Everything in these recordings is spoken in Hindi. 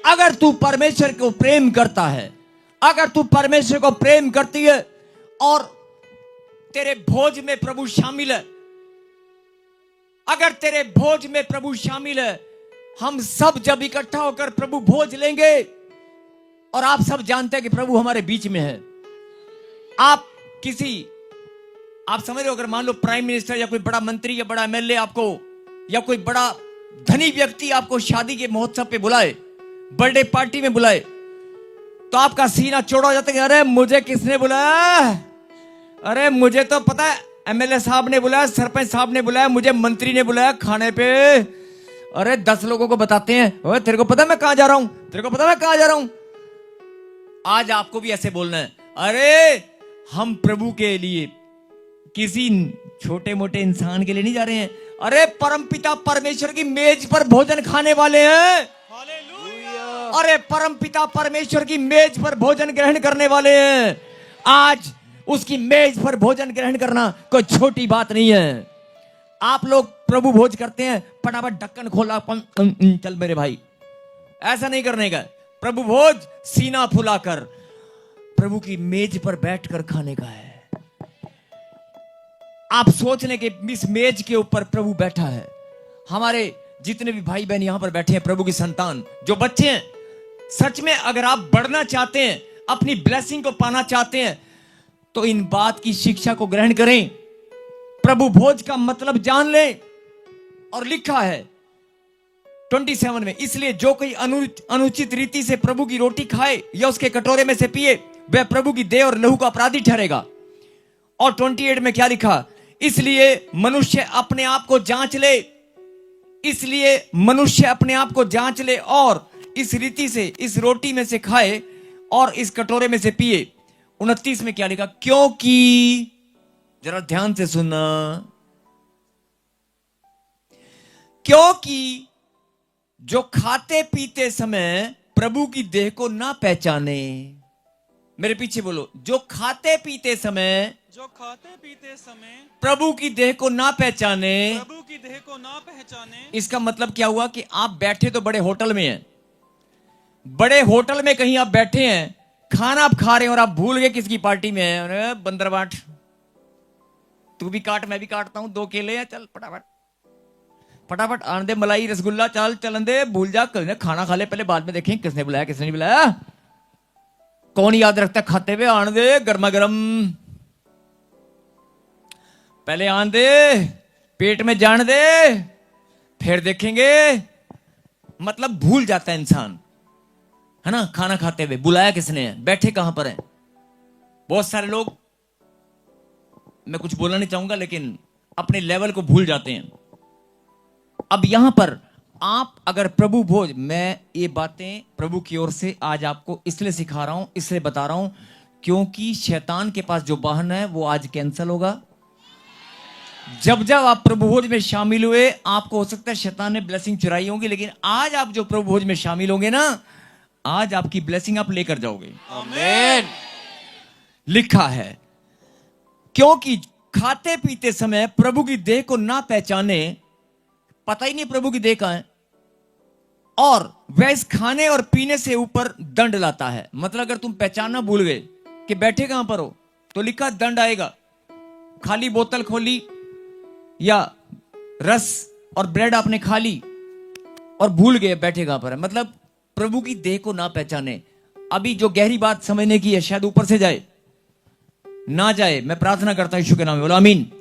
अगर तू परमेश्वर को प्रेम करता है, अगर तू परमेश्वर को प्रेम करती है और तेरे भोज में प्रभु शामिल है, अगर तेरे भोज में प्रभु शामिल है, हम सब जब इकट्ठा होकर प्रभु भोज लेंगे और आप सब जानते हैं कि प्रभु हमारे बीच में है। आप समझ रहे हो, अगर मान लो प्राइम मिनिस्टर या कोई बड़ा मंत्री या बड़ा एमएलए आपको या कोई बड़ा धनी व्यक्ति आपको शादी के महोत्सव पे बुलाए, बर्थडे पार्टी में बुलाए, तो आपका सीना चौड़ा हो जाता है कि अरे मुझे किसने बुलाया, अरे मुझे तो पता है एमएलए साहब ने बुलाया, सरपंच साहब ने बुलाया, मुझे मंत्री ने बुलाया खाने पे। अरे 10 लोगों को बताते हैं, ओए तेरे को पता मैं कहां जा रहा हूं, तेरे को पता मैं कहां जा रहा हूं। आज आपको भी ऐसे बोलना है, अरे हम प्रभु के लिए, किसी छोटे मोटे इंसान के लिए नहीं जा रहे हैं, अरे परमपिता परमेश्वर की मेज पर भोजन खाने वाले हैं। अरे परमपिता परमेश्वर की मेज पर भोजन ग्रहण करने वाले हैं। आज उसकी मेज पर भोजन ग्रहण करना कोई छोटी बात नहीं है। आप लोग प्रभु भोज करते हैं, फटाफट ढक्कन खोला, चल मेरे भाई, ऐसा नहीं करने का। प्रभु भोज सीना फुलाकर प्रभु की मेज पर बैठकर खाने का है। आप सोच लें कि इस मेज के ऊपर प्रभु बैठा है। हमारे जितने भी भाई बहन यहां पर बैठे हैं, प्रभु की संतान जो बच्चे हैं, सच में अगर आप बढ़ना चाहते हैं, अपनी ब्लेसिंग को पाना चाहते हैं, तो इन बात की शिक्षा को ग्रहण करें, प्रभु भोज का मतलब जान लें। और लिखा है 27 में, इसलिए जो कोई अनुचित रीति से प्रभु की रोटी खाए या उसके कटोरे में से पिए, वह प्रभु की देह और लहू का अपराधी ठहरेगा। और 28 में क्या लिखा, इसलिए मनुष्य अपने आप को जांच ले, इसलिए मनुष्य अपने आप को जांच ले और इस रीति से इस रोटी में से खाए और इस कटोरे में से पिए। 29 में क्या लिखा, क्योंकि, जरा ध्यान से सुनना, क्योंकि जो खाते पीते समय प्रभु की देह को ना पहचाने, मेरे पीछे बोलो, जो खाते पीते समय प्रभु की देह को ना पहचाने, प्रभु की देह को ना पहचाने। इसका मतलब क्या हुआ कि आप बैठे तो बड़े होटल में हैं, बड़े होटल में कहीं आप बैठे हैं, खाना आप खा रहे हैं और आप भूल गए किसकी पार्टी में है। अरे बंदर बाट, तू भी काट मैं भी काटता हूं, 2 केले हैं, चल फटाफट फटाफट आन दे, मलाई रसगुल्ला, चल चलन दे, भूल जा, खाना खा ले पहले, बाद में देखें किसने बुलाया किसने नहीं बुलाया। कौन याद रखता खाते हुए, आन दे गर्मा गर्म, पहले आन दे, पेट में जान दे, फिर देखेंगे। मतलब भूल जाता है इंसान, है ना, खाना खाते हुए बुलाया किसने है, बैठे कहां पर है। बहुत सारे लोग, मैं कुछ बोलना नहीं चाहूंगा, लेकिन अपने लेवल को भूल जाते हैं। अब यहां पर आप अगर प्रभु भोज, मैं ये बातें प्रभु की ओर से आज आपको इसलिए सिखा रहा हूं, इसलिए बता रहा हूं, क्योंकि शैतान के पास जो बहाना है वो आज कैंसिल होगा। जब जब आप प्रभु भोज में शामिल हुए, आपको हो सकता है शैतान ने ब्लेसिंग चुराई होगी, लेकिन आज आप जो प्रभु भोज में शामिल होंगे ना, आज आपकी ब्लेसिंग आप लेकर जाओगे। आमीन। लिखा है, क्योंकि खाते पीते समय प्रभु की देह को ना पहचाने, पता ही नहीं प्रभु की देह कहां है, और वह इस खाने और पीने से ऊपर दंड लाता है। मतलब अगर तुम पहचानना भूल गए कि बैठे कहां पर हो, तो लिखा दंड आएगा। खाली बोतल खोली या रस और ब्रेड आपने खा ली और भूल गए बैठे कहां पर है, मतलब प्रभु की देह को ना पहचाने। अभी जो गहरी बात समझने की है, शायद ऊपर से जाए ना जाए, मैं प्रार्थना करता हूं यीशु के नाम में, बोलो आमीन।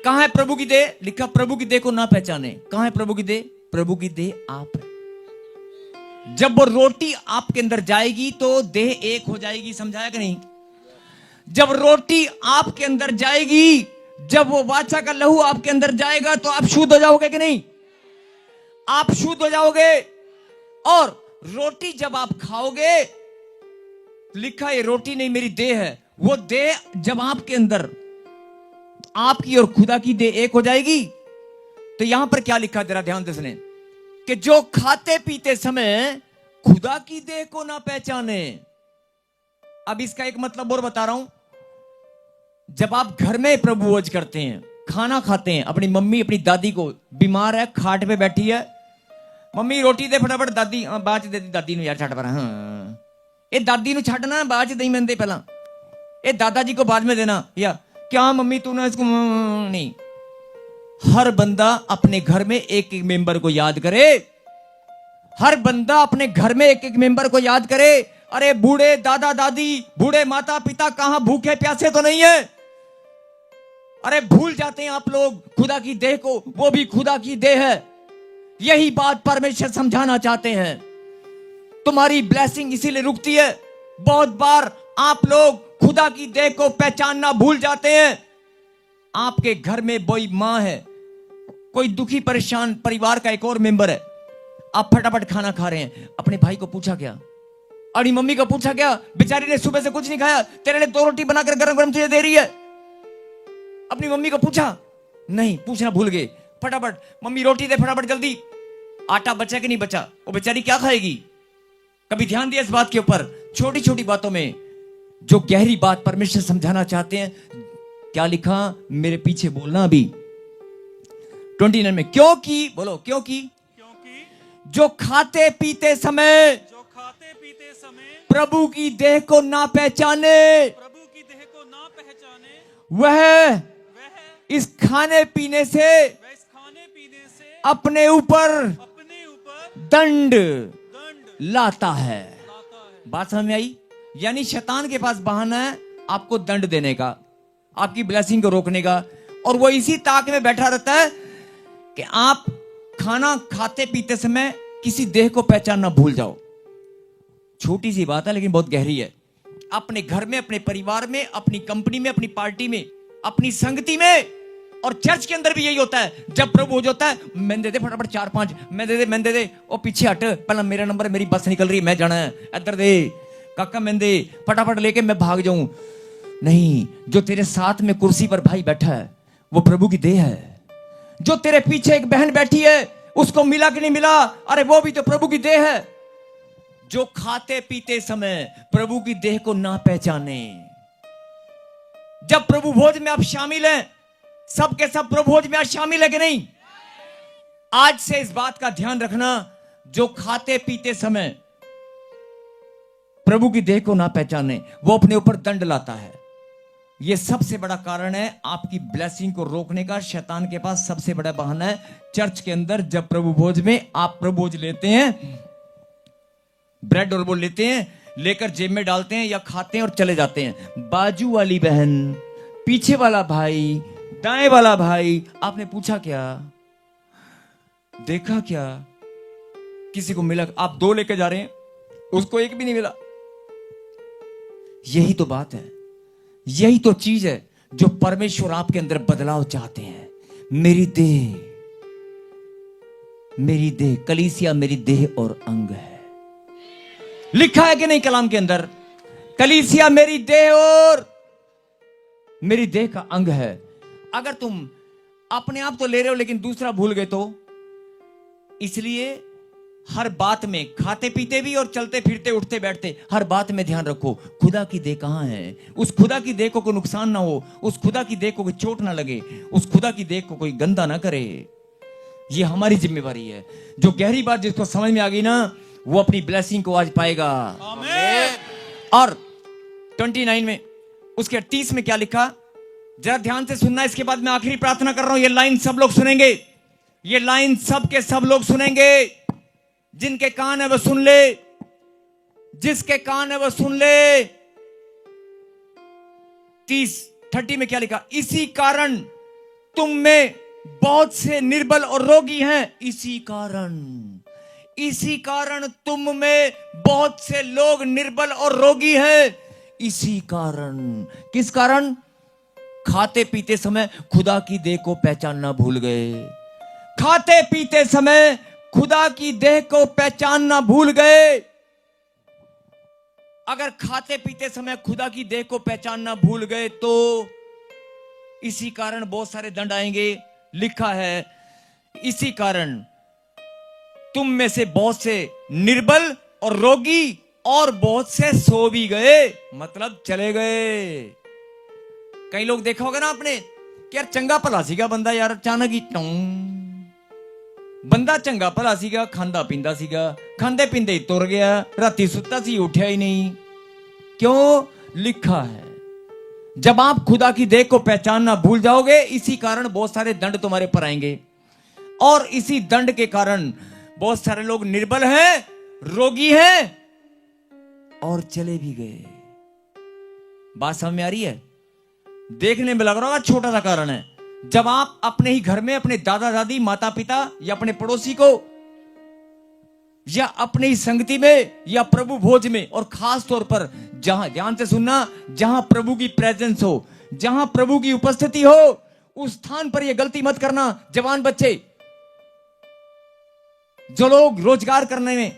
कहां है प्रभु की देह, लिखा प्रभु की देह को ना पहचाने। कहां है प्रभु की देह, प्रभु की देह आप है। जब वो रोटी आपके अंदर जाएगी तो देह एक हो जाएगी, समझाया कि नहीं। जब रोटी आपके अंदर जाएगी, जब वो वाचा का लहू आपके अंदर जाएगा, तो आप शुद्ध हो जाओगे कि नहीं, आप शुद्ध हो जाओगे। और रोटी जब आप खाओगे, लिखा ये रोटी नहीं मेरी देह है, वो देह जब आपके अंदर, आपकी और खुदा की देह एक हो जाएगी, तो यहां पर क्या लिखा, जरा ध्यान से सुने, कि जो खाते पीते समय खुदा की देह को ना पहचाने। अब इसका एक मतलब और बता रहा हूं। जब आप घर में प्रभु भोज करते हैं, खाना खाते हैं, अपनी मम्मी अपनी दादी को, बीमार है, खाट पे बैठी है, ਮੰਮੀ ਰੋਟੀ ਦੇ ਫਟਾਫਟ ਦਾਦੀ ਬਾਅਦ ਚ ਦੇ ਦੀ ਦਾਦੀ ਨੂੰ ਯਾਰ ਛੱਡ ਪਰਾਂ ਹਾਂ ਇਹ ਦਾਦੀ ਨੂੰ ਛੱਡਣਾ ਬਾਅਦ ਚ ਦੇਈ ਮੈਂਦੇ ਪਹਿਲਾਂ ये दादाजी को बाद में देना या क्या मम्मी तूने इसको नहीं हर बंदा अपने घर में एक एक मेंबर को याद करे हर बंदा अपने घर में एक एक मेंबर को याद करे अरे बूढ़े दादा दादी बूढ़े माता पिता कहां भूखे प्यासे तो नहीं है अरे भूल जाते हैं आप लोग खुदा की देह को वो भी खुदा की देह है यही बात परमेश्वर समझाना चाहते हैं तुम्हारी ब्लेसिंग इसीलिए रुकती है बहुत बार आप लोग खुदा की देह को पहचानना भूल जाते हैं आपके घर में कोई मां है कोई दुखी परेशान परिवार का एक और मेंबर है आप फटाफट खाना खा रहे हैं अपने भाई को पूछा क्या अड़ी मम्मी को पूछा क्या बेचारी ने सुबह से कुछ नहीं खाया तेरे लिए 2 रोटी बनाकर गरम गरम तुझे दे रही है अपनी मम्मी को पूछा नहीं पूछना भूल गए फटाफट मम्मी रोटी दे फटाफट जल्दी आटा बचा कि नहीं बचा वो बेचारी क्या खाएगी कभी ध्यान दिया इस बात के ऊपर छोटी छोटी बातों में जो गहरी बात परमेश्वर समझाना चाहते हैं क्या लिखा मेरे पीछे बोलना अभी 29 में क्योंकि बोलो क्योंकि जो खाते पीते समय प्रभु की देह को ना पहचाने वह इस खाने पीने से अपने ऊपर दंड लाता है बात समझ में आई यानी शैतान के पास बहाना है आपको दंड देने का आपकी ब्लेसिंग को रोकने का और वो इसी ताक में बैठा रहता है कि आप खाना खाते पीते समय किसी देह को पहचानना भूल जाओ छोटी सी बात है लेकिन बहुत गहरी है अपने घर में अपने परिवार में अपनी कंपनी में अपनी पार्टी में अपनी संगति में और चर्च के अंदर भी यही होता है जब प्रभु हो जाता है मैं दे दे फटाफट 4-5 मैं दे दे ओ पीछे हट पहला मेरा नंबर मेरी बस निकल रही है मैं जाना है इधर दे काका मेंदे फटाफट लेके मैं भाग जाऊं नहीं जो तेरे साथ में कुर्सी पर भाई बैठा है वो प्रभु की देह है जो तेरे पीछे एक बहन बैठी है उसको मिला कि नहीं मिला अरे वो भी तो प्रभु की देह है जो खाते पीते समय प्रभु की देह को ना पहचाने जब प्रभु भोज में आप शामिल हैं सबके सब प्रभु भोज में आज शामिल है कि नहीं आज से इस बात का ध्यान रखना जो खाते पीते समय प्रभु की देह को ना पहचाने वो अपने ऊपर दंड लाता है यह सबसे बड़ा कारण है आपकी ब्लेसिंग को रोकने का शैतान के पास सबसे बड़ा बहाना है चर्च के अंदर जब प्रभु भोज में आप प्रभु भोज लेते हैं ब्रेड और वो लेते हैं लेकर जेब में डालते हैं या खाते हैं और चले जाते हैं बाजू वाली बहन पीछे वाला भाई दाएं वाला भाई आपने पूछा क्या देखा क्या किसी को मिला आप 2 लेके जा रहे हैं उसको एक भी नहीं मिला यही तो बात है यही तो चीज है जो परमेश्वर आपके अंदर बदलाव चाहते हैं मेरी देह कलीसिया मेरी देह और अंग है लिखा है कि नहीं कलाम के अंदर कलीसिया मेरी देह और मेरी देह का अंग है अगर तुम अपने आप तो ले रहे हो लेकिन दूसरा भूल गए तो इसलिए हर बात में खाते पीते भी और चलते फिरते उठते बैठते हर बात में ध्यान रखो खुदा की देह कहां है उस खुदा की देह को कोई नुकसान ना हो उस खुदा की देह को कोई चोट ना लगे उस खुदा की देह को कोई गंदा ना करे ये हमारी जिम्मेवारी है जो गहरी बात जिसको समझ में आ गई ना वो अपनी ब्लेसिंग को आज पाएगा और 29 में उसके 30 में क्या लिखा जरा ध्यान से सुनना इसके बाद मैं आखिरी प्रार्थना कर रहा हूं ये लाइन सब लोग सुनेंगे ये लाइन सब के सब लोग सुनेंगे जिनके कान है वो सुन ले जिसके कान है वो सुन ले 30 में क्या लिखा इसी कारण तुम में बहुत से निर्बल और रोगी हैं इसी कारण तुम में बहुत से लोग निर्बल और रोगी हैं इसी कारण किस कारण खाते पीते समय खुदा की देह को पहचानना भूल गए खाते पीते समय खुदा की देह को पहचानना भूल गए अगर खाते पीते समय खुदा की देह को पहचानना भूल गए तो इसी कारण बहुत सारे दंड आएंगे लिखा है इसी कारण तुम में से बहुत से निर्बल और रोगी और बहुत से सो भी गए मतलब चले गए कई लोग देखा होगा ना आपने कि यार चंगा भला सीगा बंदा यार अचानक ही ਬੰਦਾ ਚੰਗਾ ਭਲਾ ਸੀਗਾ, ਖਾਂਦਾ ਪੀਂਦਾ ਸੀਗਾ, ਖਾਂਦੇ ਪੀਂਦੇ ਹੀ ਤੁਰ ਗਿਆ, ਰਾਤੀ ਸੁੱਤਾ ਸੀ उठा ही नहीं। क्यों? लिखा है। जब आप खुदा की देख को पहचानना भूल जाओगे, इसी कारण बहुत सारे दंड तुम्हारे पर आएंगे, और इसी दंड के कारण बहुत सारे लोग निर्बल हैं, रोगी हैं और चले भी गए। बात समझ में आ रही है? देखने में लग रहा होगा छोटा सा कारण है। जब आप अपने ही घर में अपने दादा दादी माता पिता या अपने पड़ोसी को या अपने ही संगति में या प्रभु भोज में, और खास तौर पर जहां, ध्यान से सुनना, जहां प्रभु की प्रेजेंस हो, जहां प्रभु की उपस्थिति हो, उस स्थान पर यह गलती मत करना। जवान बच्चे, जो लोग रोजगार करने में,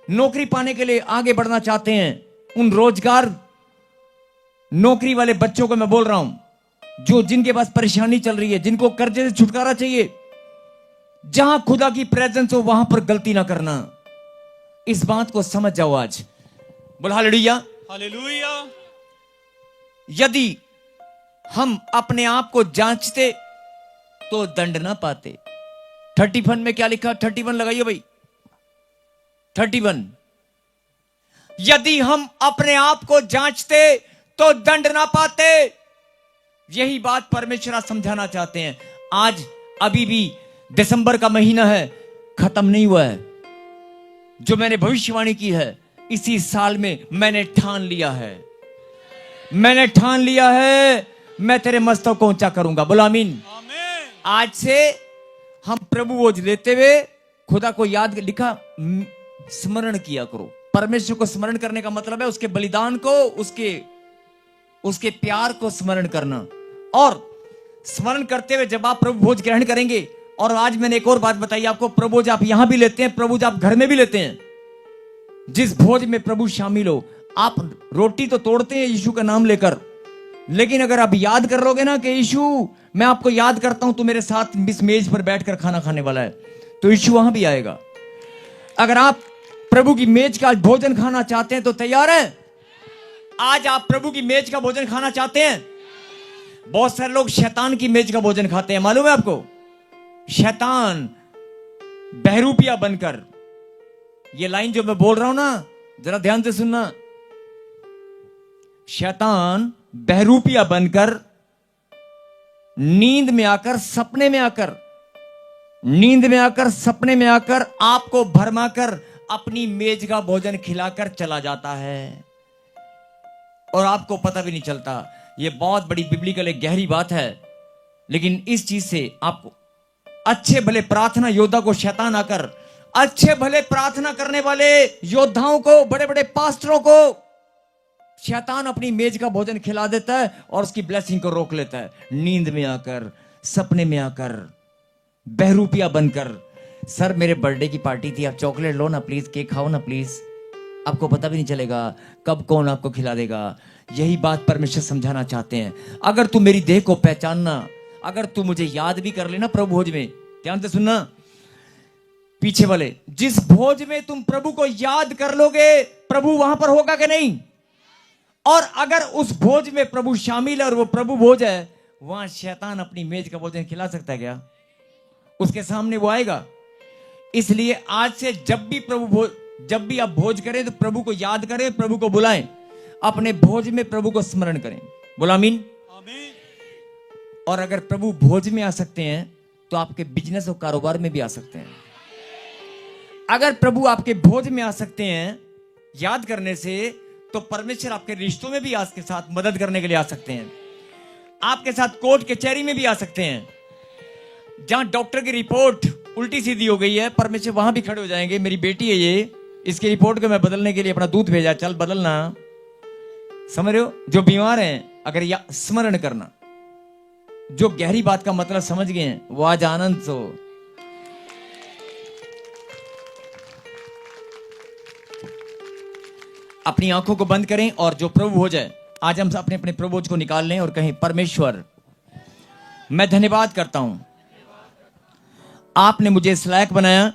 नौकरी पाने के लिए आगे बढ़ना चाहते हैं, उन रोजगार नौकरी वाले बच्चों को मैं बोल रहा हूं, जो जिनके पास परेशानी चल रही है, जिनको कर्जे से छुटकारा चाहिए, जहां खुदा की प्रेजेंस हो वहां पर गलती ना करना। इस बात को समझ जाओ आज। बोल हालेलुया। हालेलुया। यदि हम अपने आप को जांचते तो दंड ना पाते। 31 में क्या लिखा? 31 लगाइए भाई, 31। यदि हम अपने आप को जांचते तो दंड ना पाते। यही बात परमेश्वर आज समझाना चाहते हैं। आज अभी भी दिसंबर का महीना है, खत्म नहीं हुआ है। जो मैंने भविष्यवाणी की है, इसी साल में मैंने ठान लिया है, मैंने ठान लिया है, मैं तेरे मस्तक को ऊंचा करूंगा। बोलो आमीन। आमीन। आज से हम प्रभु भोज लेते हुए खुदा को याद, लिखा, स्मरण किया करो। परमेश्वर को स्मरण करने का मतलब है उसके बलिदान को, उसके प्यार को स्मरण करना। और स्मरण करते हुए जब आप प्रभु भोज ग्रहण करेंगे, और आज मैंने एक और बात बताई आपको, प्रभु भोज आप यहां भी लेते हैं, प्रभु भोज आप घर में भी लेते हैं। जिस भोज में प्रभु शामिल हो, आप रोटी तो तोड़ते हैं यीशु का नाम लेकर, लेकिन अगर आप याद कर लोगे ना कि यीशु, मैं आपको याद करता हूं, तू मेरे साथ इस मेज पर बैठकर खाना खाने वाला है, तो यीशु वहां भी आएगा। अगर आप प्रभु की मेज का भोजन खाना चाहते हैं तो तैयार हैं? आज आप प्रभु की मेज का भोजन खाना चाहते हैं? बहुत सारे लोग शैतान की मेज का भोजन खाते हैं, मालूम है आपको? शैतान बहरूपिया बनकर, ये लाइन जो मैं बोल रहा हूं ना, जरा ध्यान से सुनना। शैतान बहरूपिया बनकर, नींद में आकर, सपने में आकर, सपने में आकर आपको भरमाकर अपनी मेज का भोजन खिलाकर चला जाता है, और आपको पता भी नहीं चलता। यह बहुत बड़ी बिब्लिकल एक गहरी बात है। लेकिन इस चीज से आपको, अच्छे भले प्रार्थना योद्धा को शैतान आकर, अच्छे भले प्रार्थना करने वाले योद्धाओं को, बड़े बड़े पास्टरों को शैतान अपनी मेज का भोजन खिला देता है और उसकी ब्लेसिंग को रोक लेता है। नींद में आकर, सपने में आकर, बहरूपिया बनकर, सर मेरे बर्थडे की पार्टी थी, आप चॉकलेट लो ना प्लीज, केक खाओ ना प्लीज, आपको पता भी नहीं चलेगा कब कौन आपको खिला देगा। यही बात परमेश्वर समझाना चाहते हैं। अगर तू मेरी देह को पहचानना, अगर तू मुझे याद भी कर लेना प्रभु भोज में, ध्यान से सुनना पीछे वाले, जिस भोज में तुम प्रभु को याद कर लोगे, प्रभु वहां पर होगा कि नहीं? और अगर उस भोज में प्रभु शामिल है और वो प्रभु भोज है, वहां शैतान अपनी मेज का भोजन खिला सकता है क्या? उसके सामने वो आएगा। इसलिए आज से जब भी आप भोज करें तो प्रभु को याद करें, प्रभु को बुलाएं, अपने भोज में प्रभु को स्मरण करें। बोला आमीन। आमीन। और अगर प्रभु भोज में आ सकते हैं तो आपके बिजनेस और कारोबार में भी आ सकते हैं। अगर प्रभु आपके भोज में आ सकते हैं याद करने से, तो परमेश्वर आपके रिश्तों में भी आपके साथ मदद करने के लिए आ सकते हैं, आपके साथ कोर्ट कचहरी में भी आ सकते हैं। जहां डॉक्टर की रिपोर्ट उल्टी सीधी हो गई है, परमेश्वर वहां भी खड़े हो जाएंगे। मेरी बेटी है ये, इसकी रिपोर्ट को मैं बदलने के लिए अपना दूध भेजा, चल बदलना। समझ रहे हो? जो बीमार हैं, अगर स्मरण करना, जो गहरी बात का मतलब समझ गए हैं, वो आज आनंद सो। अपनी आंखों को बंद करें और जो प्रभु भोज है, आज हम अपने अपने प्रभु भोज को निकाल लें और कहें, परमेश्वर मैं धन्यवाद करता हूं, आपने मुझे इस लायक बनाया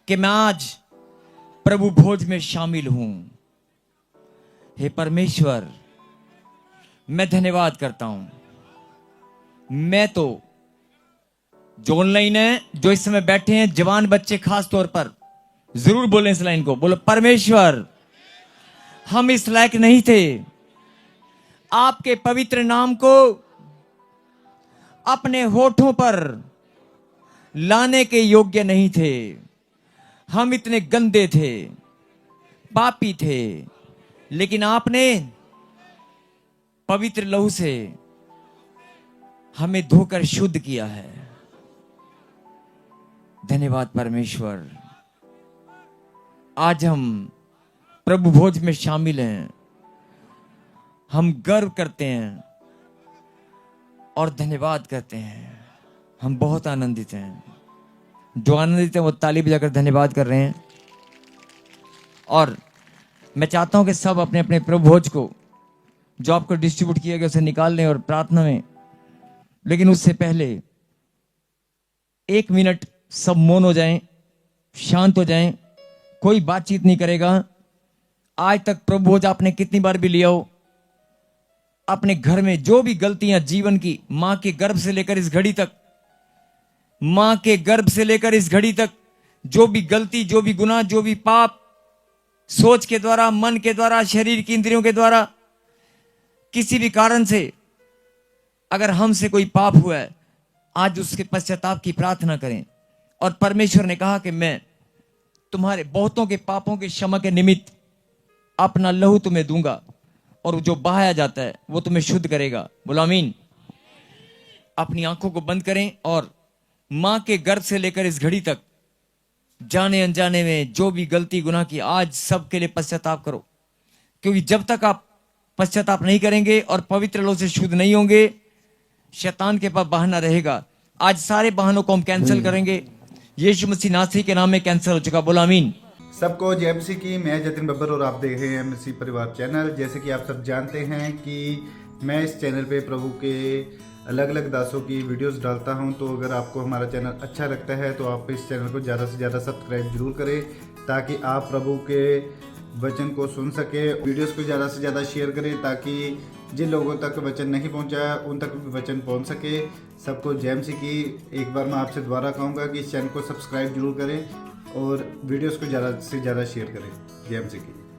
कि मैं आज प्रभु भोज में शामिल हूं। हे परमेश्वर, मैं धन्यवाद करता हूं। मैं तो जो ऑनलाइन है, जो इस समय बैठे हैं, जवान बच्चे खास तौर पर जरूर बोलें इस लाइन को, बोलो परमेश्वर हम इस लायक नहीं थे, आपके पवित्र नाम को अपने होठों पर लाने के योग्य नहीं थे, हम इतने गंदे थे, पापी थे, लेकिन आपने पवित्र लहू से हमें धोकर शुद्ध किया है। धन्यवाद परमेश्वर। आज हम प्रभु भोज में शामिल हैं, हम गर्व करते हैं और धन्यवाद करते हैं। हम बहुत आनंदित हैं। जो आनंदित हैं वो ताली बजाकर धन्यवाद कर रहे हैं। और मैं चाहता हूं कि सब अपने अपने प्रभु भोज को जो आपको डिस्ट्रीब्यूट किया गया उसे निकाल लें और प्रार्थना में, लेकिन उससे पहले 1 मिनट सब मौन हो जाएं, शांत हो जाएं, कोई बातचीत नहीं करेगा। आज तक प्रभु भोज आपने कितनी बार भी लिया हो, अपने घर में जो भी गलतियां जीवन की, मां के गर्भ से लेकर इस घड़ी तक, मां के गर्भ से लेकर इस घड़ी तक जो भी गलती, जो भी गुनाह, जो भी पाप, सोच के द्वारा, मन के द्वारा, शरीर की इंद्रियों के द्वारा, किसी भी कारण से अगर हमसे कोई पाप हुआ है, आज उसके पश्चाताप की प्रार्थना करें। और परमेश्वर ने कहा कि मैं तुम्हारे बहुतों के पापों के क्षमा के निमित्त अपना लहू तुम्हें दूंगा, और जो बहाया जाता है वो तुम्हें शुद्ध करेगा। बोलो आमीन। अपनी आंखों को बंद करें और मां के गर्भ से लेकर इस घड़ी तक जाने अनजाने में जो भी गलती गुनाह की, आज सबके लिए पश्चाताप करो। क्योंकि जब तक आप पश्चाताप नहीं करेंगे और पवित्र लोग से शुद्ध नहीं होंगे, शैतान के पास बहाना रहेगा। आज सारे बहानों को हम कैंसिल करेंगे। यीशु मसीह नासरी के नाम में कैंसिल हो चुका। बोलो आमीन। सबको जय मसीह की। मैं जतिन बब्बर और आप देख रहे हैं मसीह परिवार चैनल। जैसे कि आप सब जानते हैं कि मैं इस चैनल पे प्रभु के अलग अलग दासों की वीडियोस डालता हूं, तो अगर आपको हमारा चैनल अच्छा लगता है तो आप इस चैनल को ज़्यादा से ज़्यादा सब्सक्राइब जरूर करें, ताकि आप प्रभु के वचन को सुन सके। वीडियोस को ज़्यादा से ज़्यादा शेयर करें, ताकि जिन लोगों तक वचन नहीं पहुंचा उन तक भी वचन पहुंच सके। सबको जय मसीह की। एक बार मैं आपसे दोबारा कहूँगा कि इस चैनल को सब्सक्राइब जरूर करें और वीडियोस को ज़्यादा से ज़्यादा शेयर करें। जय मसीह की।